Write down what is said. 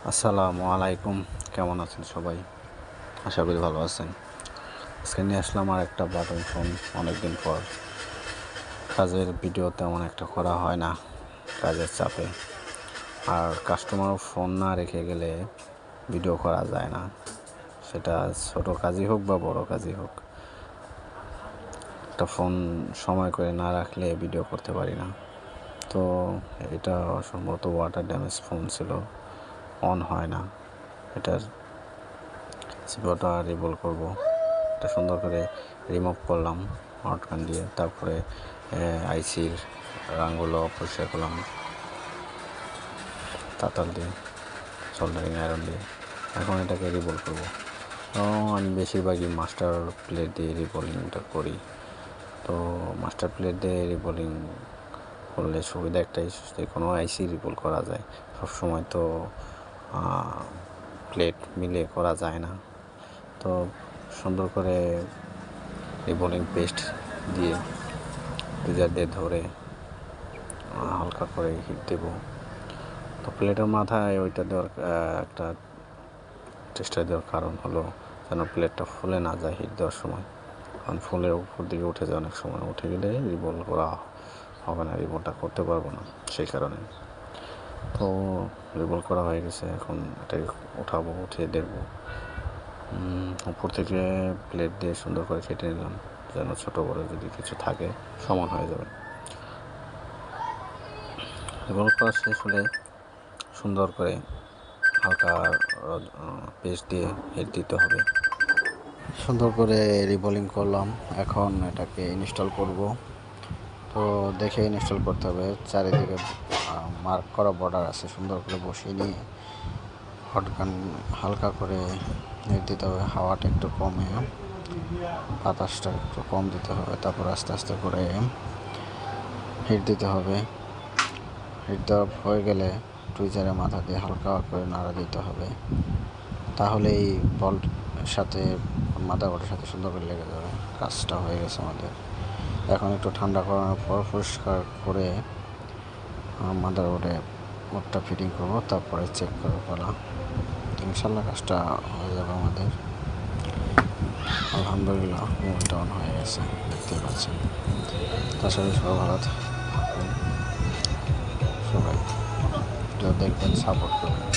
আসসালামু আলাইকুম, কেমন আছেন সবাই? আশা করি ভালো আছেন। আজকে নিয়ে আসলাম আর একটা বাটন ফোন। অনেকদিন পর কাজের ভিডিও তেমন একটা করা হয় না, কাজের চাপে। আর কাস্টমারও ফোন না রেখে গেলে ভিডিও করা যায় না, সেটা ছোট কাজই হোক বা বড় কাজই হোক। একটা ফোন সময় করে না রাখলে ভিডিও করতে পারি না। তো এটা সম্ভবত ওয়াটার ড্যামেজ ফোন ছিল, অন হয় না। এটার সিপটা রিভল করব, এটা সুন্দর করে রিমুভ করলাম আউটকান দিয়ে। তারপরে আইসির রাঙগুলো পরিষ্কার করলাম তাতাল দিয়ে, সোল্ডারিং আয়রন দিয়ে। এখন এটাকে রিভল করব। আমি বেশিরভাগই মাস্টার প্লেট দিয়ে রিভলিংটা করি। তো মাস্টার প্লেট দিয়ে রিভলিং করলে সুবিধা একটাই, যে কোনো আইসি রিভল করা যায়। সবসময় তো প্লেট মিলে করা যায় না। তো সুন্দর করে রিবোলিং পেস্ট দিয়ে টুইজার দিয়ে ধরে হালকা করে হিট দেব। তো প্লেটের মাথায় ওইটা দেওয়ার একটা চেষ্টা দেওয়ার কারণ হলো যেন প্লেটটা ফুলে না যায় হিট দেওয়ার সময়। কারণ ফুলের উপর দিকে উঠে যায়, অনেক সময় উঠে গেলে রিবোল করা হবে না, রিবোলটা করতে পারবো না সেই কারণে। তো রিবোল করা হয়ে গেছে, এখন এটাকে উঠাবো, উঠিয়ে দেখবো। উপর থেকে প্লেট দিয়ে সুন্দর করে কেটে নিলাম, যেন ছোটো বড়ো যদি কিছু থাকে সমান হয়ে যাবে। রিভলভ করা শেষ হলে সুন্দর করে হালকা পেস্ট দিয়ে হিট দিতে হবে। সুন্দর করে রিবোলিং করলাম, এখন এটাকে ইনস্টল করব। তো দেখে ইনস্টল করতে হবে। চারিদিকে মার্ক করা বর্ডার আছে, সুন্দর করে বসিয়ে নিয়ে হটগান হালকা করে হিট দিতে হবে। হাওয়াটা একটু কমে, বাতাসটা একটু কম দিতে হবে। তারপর আস্তে আস্তে করে হিট দিতে হবে। হিট দেওয়া হয়ে গেলে টুইজারের মাথা দিয়ে হালকা করে নাড়া দিতে হবে, তাহলেই বল্টের সাথে মাদারবোর্ডের সাথে সুন্দর করে লেগে যাবে। কাজটা হয়ে গেছে আমাদের। এখন একটু ঠান্ডা করানোর পর পরিষ্কার করে মাদারবোর্ডে বোর্ডটা ফিটিং করবো, তারপরে চেক করে পালা। ইনশাল্লাহ কাজটা হয়ে যাবে আমাদের। আলহামদুলিল্লাহ, মোবাইলটা অন হয়ে গেছে, দেখতে পাচ্ছেন। তার সাথে সবাই ভালো থাকুন, সবাই দেখবেন, সাপোর্ট করবেন।